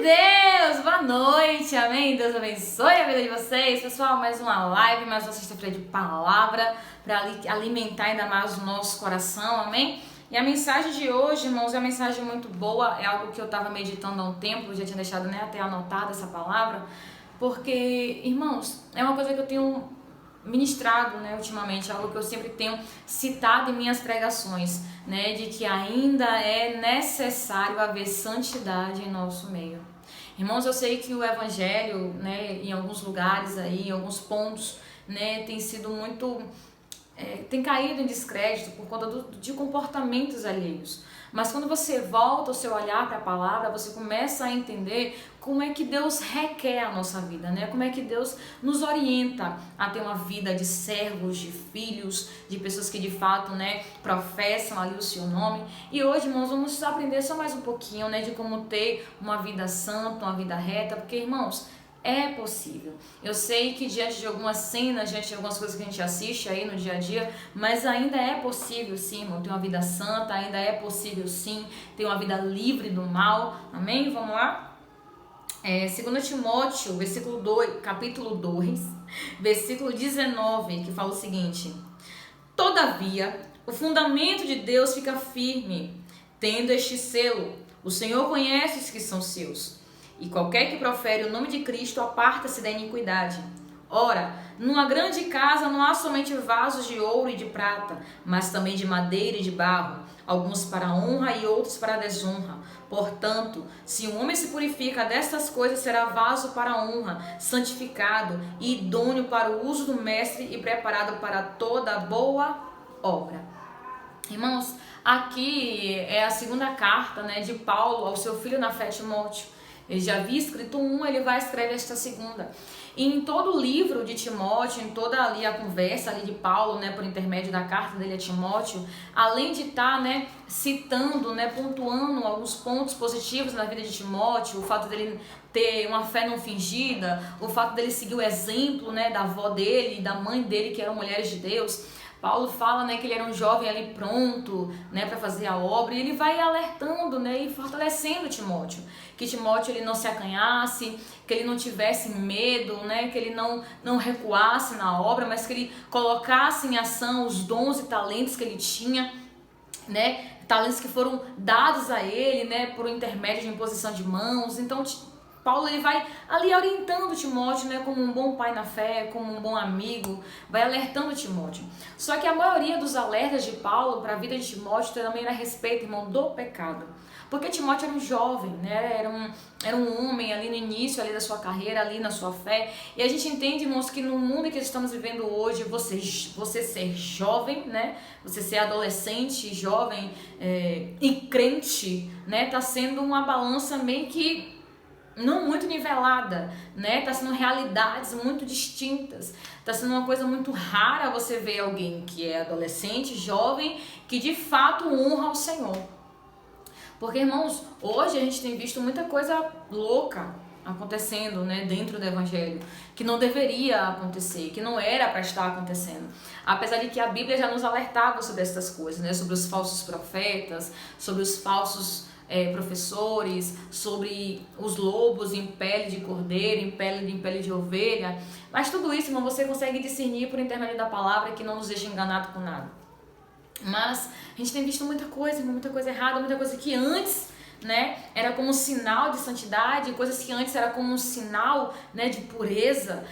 Deus, boa noite, amém? Deus abençoe a vida de vocês. Pessoal, mais uma live, mais uma sexta-feira de palavra para alimentar ainda mais o nosso coração, amém? E a mensagem de hoje, irmãos, é uma mensagem muito boa, é algo que eu estava meditando há um tempo, eu já tinha deixado até anotada essa palavra, porque, irmãos, é uma coisa que eu tenho ministrado, ultimamente, algo que eu sempre tenho citado em minhas pregações, de que ainda é necessário haver santidade em nosso meio. Irmãos, eu sei que o evangelho, em alguns lugares aí, em alguns pontos, tem sido muito tem caído em descrédito por conta de comportamentos alheios. Mas quando você volta o seu olhar para a palavra, você começa a entender como é que Deus requer a nossa vida, como é que Deus nos orienta a ter uma vida de servos, de filhos, de pessoas que de fato, professam ali o seu nome. E hoje, irmãos, vamos aprender só mais um pouquinho, de como ter uma vida santa, uma vida reta, porque, irmãos, é possível. Eu sei que diante de algumas cenas, diante de algumas coisas que a gente assiste aí no dia a dia, mas ainda é possível sim, irmão, ter uma vida santa, ainda é possível sim ter uma vida livre do mal. Amém? Vamos lá? 2 Timóteo, capítulo 2, versículo 19, que fala o seguinte: Todavia, o fundamento de Deus fica firme, tendo este selo: o Senhor conhece os que são seus. E qualquer que profere o nome de Cristo aparta-se da iniquidade. Ora, numa grande casa não há somente vasos de ouro e de prata, mas também de madeira e de barro, alguns para a honra e outros para a desonra. Portanto, se um homem se purifica destas coisas, será vaso para a honra, santificado e idôneo para o uso do mestre e preparado para toda boa obra. Irmãos, aqui é a segunda carta de Paulo ao seu filho na fé, Timóteo. Ele já havia escrito ele vai escrever esta segunda. E em todo o livro de Timóteo, em toda ali a conversa ali de Paulo, por intermédio da carta dele a Timóteo, além de estar, citando, pontuando alguns pontos positivos na vida de Timóteo, o fato dele ter uma fé não fingida, o fato dele seguir o exemplo, da avó dele e da mãe dele, que eram mulheres de Deus. Paulo fala, que ele era um jovem ali pronto, para fazer a obra, e ele vai alertando, e fortalecendo Timóteo, que Timóteo ele não se acanhasse, que ele não tivesse medo, que ele não recuasse na obra, mas que ele colocasse em ação os dons e talentos que ele tinha, talentos que foram dados a ele, por intermédio de imposição de mãos. Então Paulo ele vai ali orientando Timóteo, como um bom pai na fé, como um bom amigo, vai alertando Timóteo. Só que a maioria dos alertas de Paulo para a vida de Timóteo também era a respeito, irmão, do pecado. Porque Timóteo era um jovem, era um homem ali no início ali da sua carreira, ali na sua fé. E a gente entende, irmãos, que no mundo que estamos vivendo hoje, você ser jovem, você ser adolescente, jovem e crente, tá sendo uma balança meio que não muito nivelada, tá sendo realidades muito distintas, tá sendo uma coisa muito rara você ver alguém que é adolescente, jovem, que de fato honra ao Senhor. Porque, irmãos, hoje a gente tem visto muita coisa louca acontecendo, dentro do evangelho, que não deveria acontecer, que não era para estar acontecendo. Apesar de que a Bíblia já nos alertava sobre essas coisas, sobre os falsos profetas, sobre os falsos professores, sobre os lobos em pele de cordeiro, em pele de ovelha. Mas tudo isso, irmão, você consegue discernir por intermédio da palavra, que não nos deixa enganado com nada. Mas a gente tem visto muita coisa errada, muita coisa que antes era como um sinal de santidade, coisas que antes era como um sinal de pureza.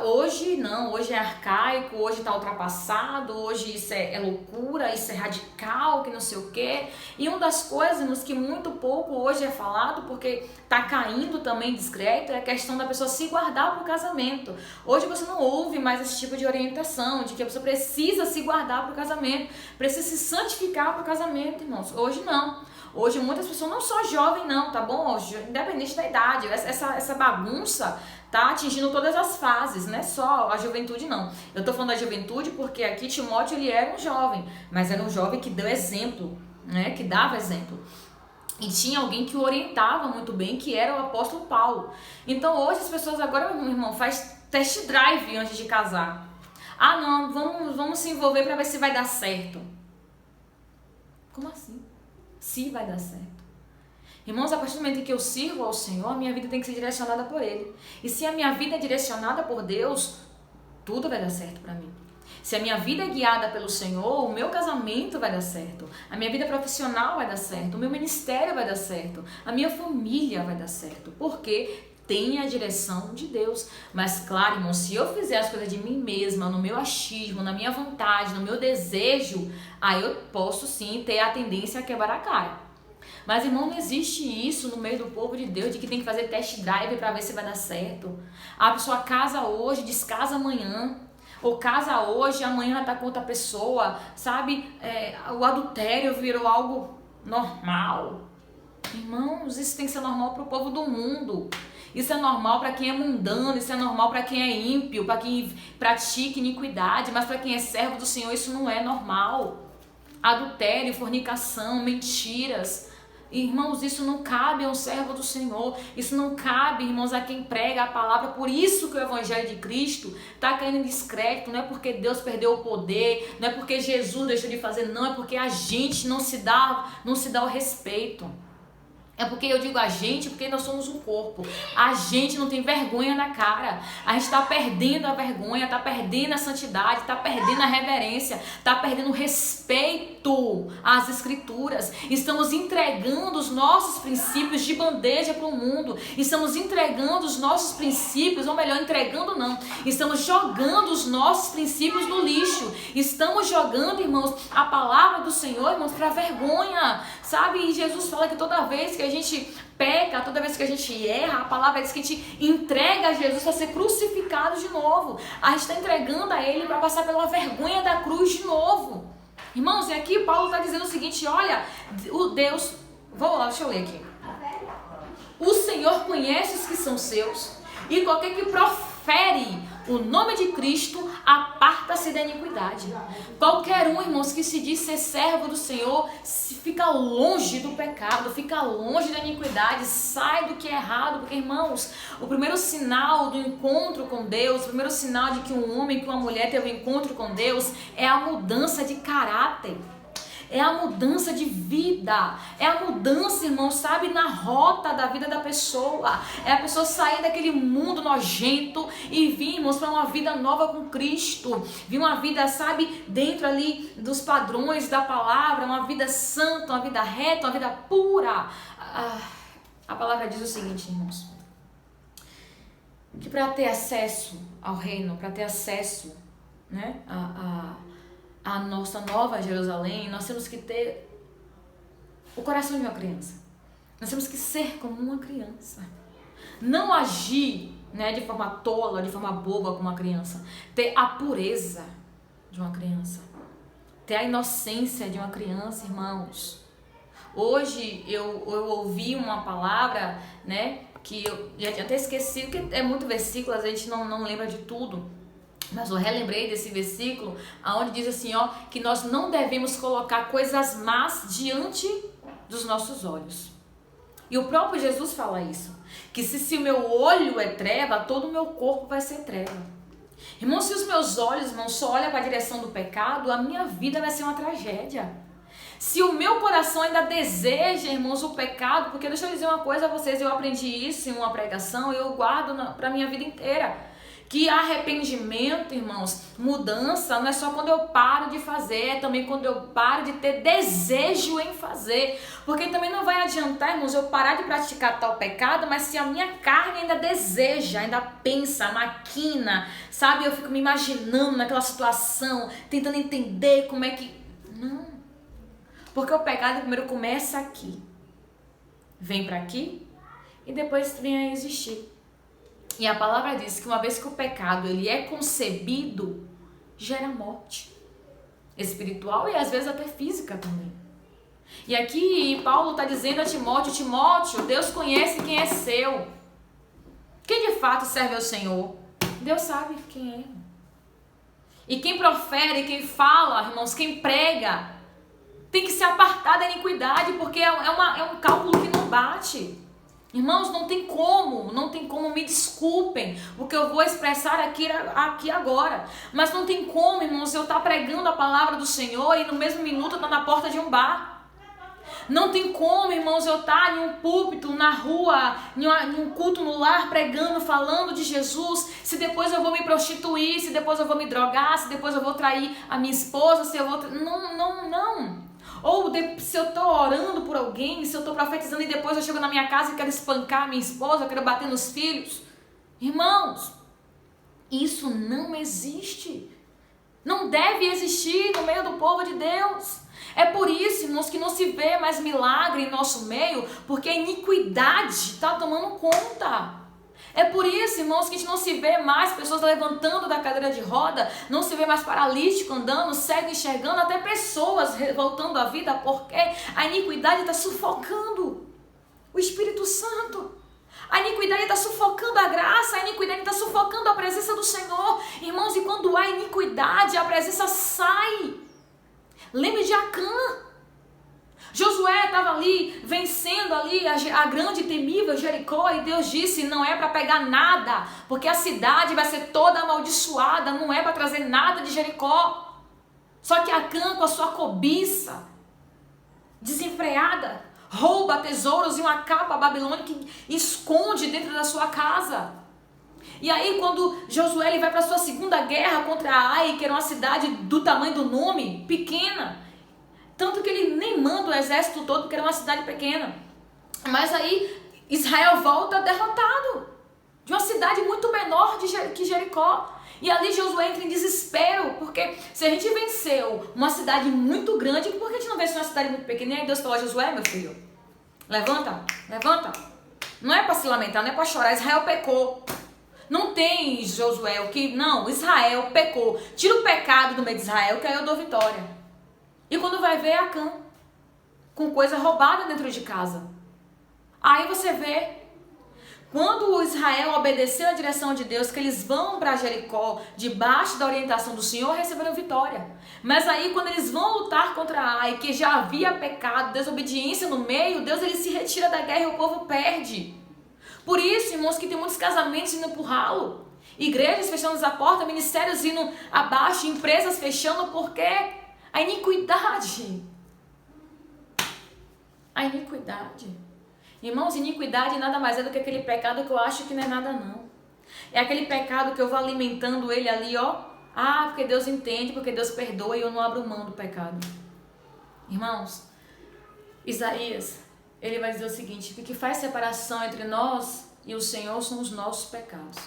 Hoje não, hoje é arcaico, hoje está ultrapassado, hoje isso é loucura, isso é radical, que não sei o quê. E uma das coisas que muito pouco hoje é falado, porque está caindo também discreto, é a questão da pessoa se guardar para o casamento. Hoje você não ouve mais esse tipo de orientação, de que a pessoa precisa se guardar para o casamento, precisa se santificar para o casamento, irmãos. Hoje não. Hoje muitas pessoas, não só jovem não, tá bom? Independente da idade, essa bagunça tá atingindo todas as fases, não é só a juventude não. Eu tô falando da juventude porque aqui Timóteo ele era um jovem, mas era um jovem que deu exemplo, que dava exemplo. E tinha alguém que o orientava muito bem, que era o apóstolo Paulo. Então hoje as pessoas agora, meu irmão, faz test drive antes de casar. Ah não, vamos se envolver para ver se vai dar certo. Como assim? Se vai dar certo. Irmãos, a partir do momento em que eu sirvo ao Senhor, a minha vida tem que ser direcionada por Ele. E se a minha vida é direcionada por Deus, tudo vai dar certo para mim. Se a minha vida é guiada pelo Senhor, o meu casamento vai dar certo, a minha vida profissional vai dar certo, o meu ministério vai dar certo, a minha família vai dar certo, porque tem a direção de Deus. Mas claro, irmão, se eu fizer as coisas de mim mesma, no meu achismo, na minha vontade, no meu desejo, aí eu posso sim ter a tendência a quebrar a cara. Mas, irmão, não existe isso no meio do povo de Deus, de que tem que fazer test drive para ver se vai dar certo. A pessoa casa hoje, descasa amanhã. Ou casa hoje, amanhã tá com outra pessoa, sabe? O adultério virou algo normal. Irmãos, isso tem que ser normal para o povo do mundo. Isso é normal para quem é mundano, isso é normal para quem é ímpio, para quem pratica iniquidade, mas para quem é servo do Senhor isso não é normal. Adultério, fornicação, mentiras. Irmãos, isso não cabe a um servo do Senhor. Isso não cabe, irmãos, a quem prega a palavra. Por isso que o Evangelho de Cristo está caindo em descrédito. Não é porque Deus perdeu o poder, não é porque Jesus deixou de fazer, não. É porque a gente não se dá o respeito. É porque eu digo a gente, porque nós somos um corpo. A gente não tem vergonha na cara. A gente está perdendo a vergonha, está perdendo a santidade, está perdendo a reverência, está perdendo o respeito às Escrituras. Estamos entregando os nossos princípios de bandeja para o mundo. Estamos entregando os nossos princípios, ou melhor, entregando não. Estamos jogando os nossos princípios no lixo. Estamos jogando, irmãos, a palavra do Senhor, irmãos, para vergonha. Sabe? E Jesus fala que toda vez que a gente peca, toda vez que a gente erra, a palavra diz que a gente entrega a Jesus para ser crucificado de novo. A gente está entregando a Ele para passar pela vergonha da cruz de novo. Irmãos, e aqui Paulo está dizendo o seguinte, olha, o Deus... Vamos lá, deixa eu ler aqui. O Senhor conhece os que são seus, e qualquer que profere o nome de Cristo, aparta-se da iniquidade. Qualquer um, irmãos, que se diz ser servo do Senhor, fica longe do pecado, fica longe da iniquidade, sai do que é errado, porque, irmãos, o primeiro sinal do encontro com Deus, o primeiro sinal de que um homem, que uma mulher teve um encontro com Deus, é a mudança de caráter. É a mudança de vida, é a mudança, irmão, sabe, na rota da vida da pessoa. É a pessoa sair daquele mundo nojento e vir, irmãos, para uma vida nova com Cristo. Vir uma vida, sabe, dentro ali dos padrões da palavra, uma vida santa, uma vida reta, uma vida pura. A palavra diz o seguinte, irmãos, que para ter acesso ao reino, para ter acesso, né, a nossa nova Jerusalém, nós temos que ter o coração de uma criança. Nós temos que ser como uma criança. Não agir, né, de forma tola, de forma boba como uma criança. Ter a pureza de uma criança. Ter a inocência de uma criança, irmãos. Hoje eu ouvi uma palavra, né, que eu já tinha até esquecido, que é muito versículo, a gente não lembra de tudo. Mas eu relembrei desse versículo, onde diz assim, ó, que nós não devemos colocar coisas más diante dos nossos olhos. E o próprio Jesus fala isso, que se o meu olho é treva, todo o meu corpo vai ser treva. Irmão, se os meus olhos, irmão, só olham para a direção do pecado, a minha vida vai ser uma tragédia. Se o meu coração ainda deseja, irmãos, o pecado, porque deixa eu dizer uma coisa a vocês, eu aprendi isso em uma pregação e eu guardo para a minha vida inteira. Que arrependimento, irmãos, mudança não é só quando eu paro de fazer, é também quando eu paro de ter desejo em fazer. Porque também não vai adiantar, irmãos, eu parar de praticar tal pecado, mas se a minha carne ainda deseja, ainda pensa, maquina, sabe? Eu fico me imaginando naquela situação, tentando entender como é que... Não. Porque o pecado primeiro começa aqui, vem para aqui e depois vem a existir. E a palavra diz que uma vez que o pecado ele é concebido, gera morte espiritual e às vezes até física também. E aqui Paulo está dizendo a Timóteo, Timóteo, Deus conhece quem é seu. Quem de fato serve ao Senhor? Deus sabe quem é. E quem profere, quem fala, irmãos, quem prega, tem que se apartar da iniquidade, porque é um cálculo que não bate. Irmãos, não tem como, me desculpem o que eu vou expressar aqui agora. Mas não tem como, irmãos, eu estar pregando a palavra do Senhor e no mesmo minuto eu estar na porta de um bar. Não tem como, irmãos, eu estar em um púlpito, na rua, em um culto no lar, pregando, falando de Jesus, se depois eu vou me prostituir, se depois eu vou me drogar, se depois eu vou trair a minha esposa, se eu vou... Não. Ou se eu estou orando por alguém, se eu estou profetizando e depois eu chego na minha casa e quero espancar a minha esposa, eu quero bater nos filhos. Irmãos, isso não existe. Não deve existir no meio do povo de Deus. É por isso, irmãos, que não se vê mais milagre em nosso meio, porque a iniquidade está tomando conta. É por isso, irmãos, que a gente não se vê mais pessoas levantando da cadeira de roda, não se vê mais paralítico andando, cego enxergando, até pessoas voltando à vida, porque a iniquidade está sufocando o Espírito Santo. A iniquidade está sufocando a graça, a iniquidade está sufocando a presença do Senhor. Irmãos, e quando há iniquidade, a presença sai. Lembre de Acã. Josué estava ali, vencendo ali a grande e temível Jericó, e Deus disse, não é para pegar nada, porque a cidade vai ser toda amaldiçoada, não é para trazer nada de Jericó. Só que Acã, com a sua cobiça desenfreada, rouba tesouros e uma capa babilônica que esconde dentro da sua casa. E aí quando Josué ele vai para a sua segunda guerra contra Ai, que era uma cidade do tamanho do nome, pequena, tanto que ele nem manda o exército todo, porque era uma cidade pequena. Mas aí Israel volta derrotado, de uma cidade muito menor que Jericó. E ali Josué entra em desespero, porque se a gente venceu uma cidade muito grande, por que a gente não venceu uma cidade muito pequena? E aí Deus falou, Josué, meu filho, levanta. Não é para se lamentar, não é para chorar, Israel pecou. Não tem Josué, o que? Não, Israel pecou. Tira o pecado do meio de Israel, que aí eu dou vitória. E quando vai ver Acã, com coisa roubada dentro de casa. Aí você vê, quando o Israel obedeceu a direção de Deus, que eles vão para Jericó, debaixo da orientação do Senhor, receberam vitória. Mas aí quando eles vão lutar contra Ai, que já havia pecado, desobediência no meio, Deus ele se retira da guerra e o povo perde. Por isso, irmãos, que tem muitos casamentos indo pro ralo, igrejas fechando a porta, ministérios indo abaixo, empresas fechando, porque a iniquidade. A iniquidade. Irmãos, iniquidade nada mais é do que aquele pecado que eu acho que não é nada não. É aquele pecado que eu vou alimentando ele ali, ó. Ah, porque Deus entende, porque Deus perdoa e eu não abro mão do pecado. Irmãos, Isaías, ele vai dizer o seguinte, que o que faz separação entre nós e o Senhor são os nossos pecados.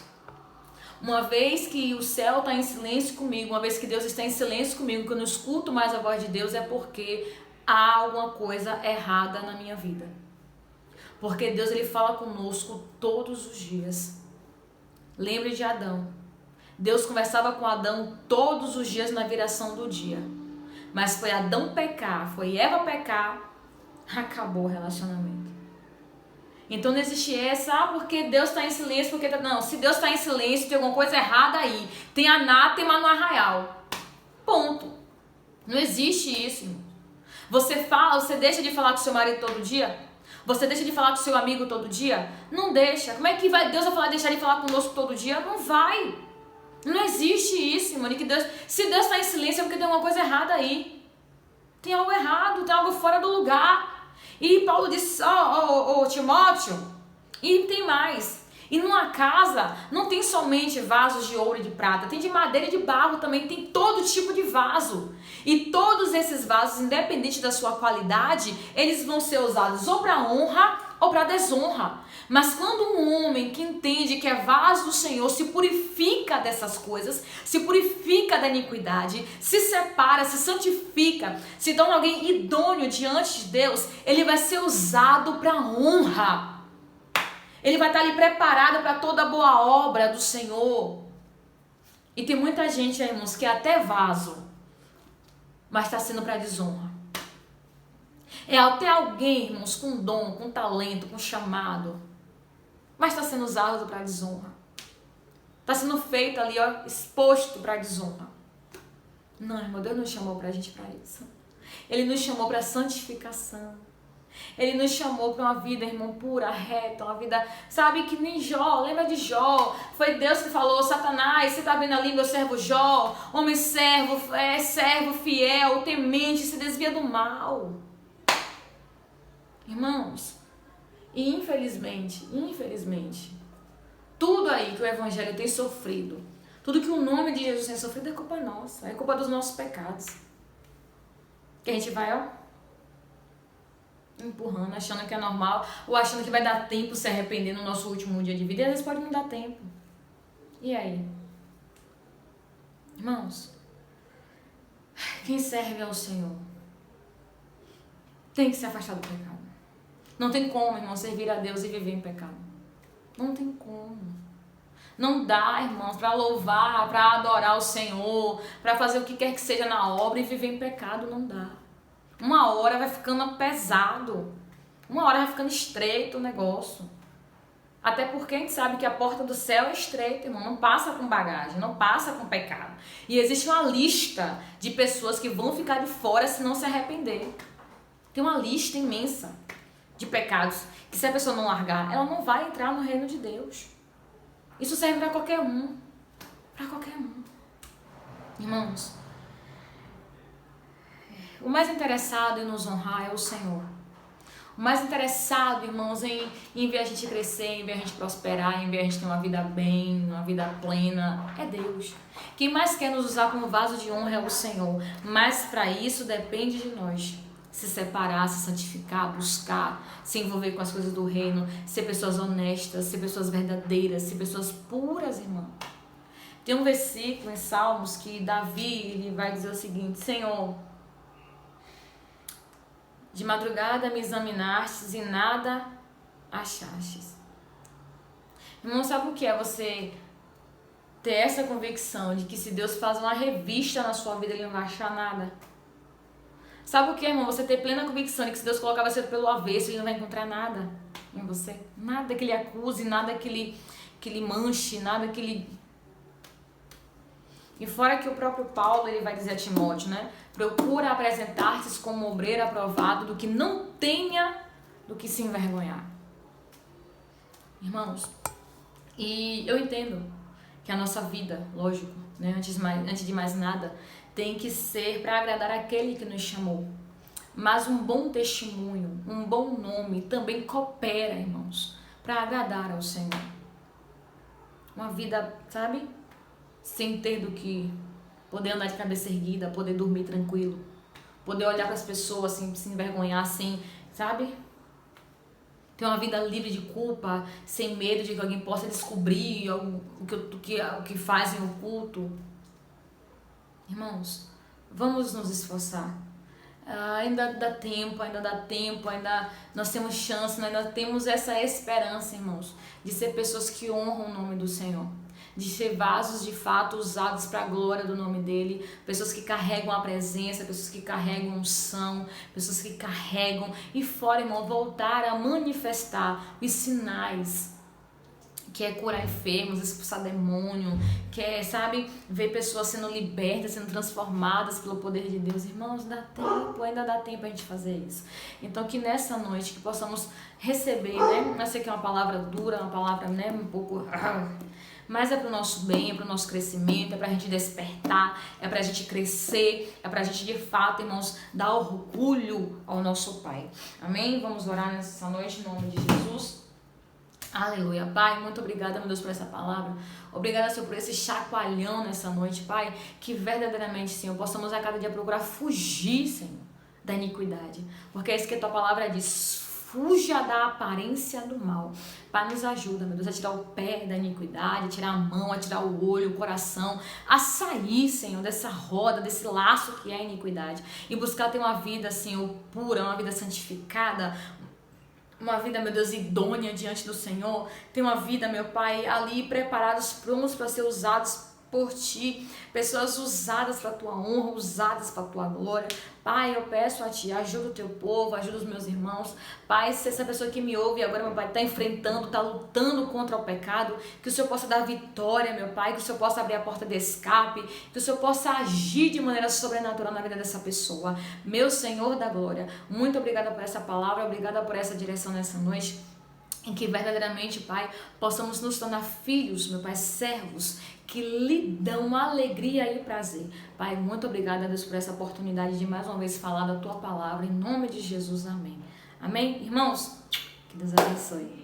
Uma vez que o céu está em silêncio comigo, uma vez que Deus está em silêncio comigo, que eu não escuto mais a voz de Deus, é porque há alguma coisa errada na minha vida. Porque Deus ele fala conosco todos os dias. Lembre de Adão. Deus conversava com Adão todos os dias na viração do dia. Mas foi Adão pecar, foi Eva pecar, acabou o relacionamento. Então não existe essa, porque Deus está em silêncio, porque... Não, se Deus está em silêncio, tem alguma coisa errada aí. Tem anátema no arraial. Ponto. Não existe isso, irmão. Você deixa de falar com seu marido todo dia? Você deixa de falar com seu amigo todo dia? Não deixa. Como é que Deus vai deixar de falar conosco todo dia? Não vai. Não existe isso, irmão. Se Deus está em silêncio é porque tem alguma coisa errada aí. Tem algo errado, tem algo fora do lugar. E Paulo disse, Timóteo, e tem mais. E numa casa não tem somente vasos de ouro e de prata, tem de madeira e de barro também, tem todo tipo de vaso. E todos esses vasos, independente da sua qualidade, eles vão ser usados ou para honra ou para desonra. Mas quando um homem que entende que é vaso do Senhor se purifica dessas coisas, se purifica da iniquidade, se separa, se santifica, se torna alguém idôneo diante de Deus, ele vai ser usado para honra. Ele vai estar ali preparado para toda boa obra do Senhor. E tem muita gente, irmãos, que é até vaso, mas está sendo para desonra. É até alguém, irmãos, com dom, com talento, com chamado, mas está sendo usado para desonra. Está sendo feito ali, ó, exposto para desonra. Não, irmão, Deus nos chamou para a gente para isso. Ele nos chamou para santificação. Ele nos chamou para uma vida, irmão, pura, reta, uma vida, sabe, que nem Jó, lembra de Jó? Foi Deus que falou, Satanás, você está vendo ali meu servo Jó, homem servo, servo fiel, temente, se desvia do mal. Irmãos, e infelizmente, tudo aí que o Evangelho tem sofrido, tudo que o nome de Jesus tem sofrido é culpa nossa, é culpa dos nossos pecados. Que a gente vai, ó, empurrando, achando que é normal, ou achando que vai dar tempo se arrepender no nosso último dia de vida, e às vezes pode não dar tempo. E aí? Irmãos, quem serve ao Senhor tem que se afastar do pecado. Não tem como, irmão, servir a Deus e viver em pecado. Não tem como. Não dá, irmãos, para louvar, para adorar o Senhor, para fazer o que quer que seja na obra e viver em pecado, não dá. Uma hora vai ficando pesado. Uma hora vai ficando estreito o negócio. Até porque a gente sabe que a porta do céu é estreita, irmão. Não passa com bagagem, não passa com pecado. E existe uma lista de pessoas que vão ficar de fora se não se arrepender. Tem uma lista imensa de pecados que, se a pessoa não largar, ela não vai entrar no reino de Deus. Isso serve para qualquer um. Para qualquer um. Irmãos, o mais interessado em nos honrar é o Senhor. O mais interessado, irmãos, em ver a gente crescer, em ver a gente prosperar, em ver a gente ter uma vida bem, uma vida plena, é Deus. Quem mais quer nos usar como vaso de honra é o Senhor. Mas para isso depende de nós. Se separar, se santificar, buscar, se envolver com as coisas do reino, ser pessoas honestas, ser pessoas verdadeiras, ser pessoas puras, irmão. Tem um versículo em Salmos que Davi ele vai dizer o seguinte: Senhor, de madrugada me examinastes e nada achastes. Irmão, sabe o que é você ter essa convicção de que se Deus faz uma revista na sua vida, Ele não vai achar nada? Sabe o que, irmão? Você ter plena convicção de que se Deus colocar você pelo avesso, Ele não vai encontrar nada em você. Nada que Ele acuse, nada que Ele manche, nada que Ele... E fora que o próprio Paulo ele vai dizer a Timóteo, né? Procura apresentar-te como obreiro aprovado do que não tenha do que se envergonhar. Irmãos, e eu entendo que a nossa vida, lógico, né? Antes de mais nada, tem que ser para agradar aquele que nos chamou. Mas um bom testemunho, um bom nome também coopera, irmãos, para agradar ao Senhor. Uma vida, sabe? Sem ter do que poder andar de cabeça erguida, poder dormir tranquilo, poder olhar para as pessoas assim, se envergonhar assim, sabe? Ter uma vida livre de culpa, sem medo de que alguém possa descobrir o que fazem no culto. Irmãos, vamos nos esforçar. Ainda dá tempo, ainda nós temos chance, ainda temos essa esperança, irmãos, de ser pessoas que honram o nome do Senhor. De ser vasos de fato usados para a glória do nome dele, pessoas que carregam a presença, pessoas que carregam unção, pessoas que carregam e fora, irmão, voltar a manifestar os sinais, que é curar enfermos, expulsar demônio, que é, sabe, ver pessoas sendo libertas, sendo transformadas pelo poder de Deus. Irmãos, dá tempo, ainda dá tempo a gente fazer isso. Então que nessa noite que possamos receber, né, eu sei que é uma palavra dura, uma palavra, né, um pouco... Mas é para o nosso bem, é para o nosso crescimento, é para a gente despertar, é para a gente crescer, é para a gente de fato, irmãos, dar orgulho ao nosso Pai. Amém? Vamos orar nessa noite em nome de Jesus. Aleluia. Pai, muito obrigada, meu Deus, por essa palavra. Obrigada, Senhor, por esse chacoalhão nessa noite, Pai, que verdadeiramente, Senhor, possamos a cada dia procurar fugir, Senhor, da iniquidade. Porque é isso que a Tua palavra diz. Fuja da aparência do mal. Pai, nos ajuda, meu Deus, a tirar o pé da iniquidade, a tirar a mão, a tirar o olho, o coração, a sair, Senhor, dessa roda, desse laço que é a iniquidade. E buscar ter uma vida, Senhor, pura, uma vida santificada, uma vida, meu Deus, idônea diante do Senhor. Ter uma vida, meu Pai, ali preparados, prontos para ser usados por Ti, pessoas usadas para a Tua honra, usadas para a Tua glória. Pai, eu peço a Ti, ajuda o Teu povo, ajuda os meus irmãos. Pai, se essa pessoa que me ouve agora, meu Pai, está enfrentando, está lutando contra o pecado, que o Senhor possa dar vitória, meu Pai, que o Senhor possa abrir a porta de escape, que o Senhor possa agir de maneira sobrenatural na vida dessa pessoa. Meu Senhor da glória, muito obrigada por essa palavra, obrigada por essa direção nessa noite. Em que verdadeiramente, Pai, possamos nos tornar filhos, meu Pai, servos, que lhe dão alegria e prazer. Pai, muito obrigada, Deus, por essa oportunidade de mais uma vez falar da Tua palavra. Em nome de Jesus, amém. Amém? Irmãos, que Deus abençoe.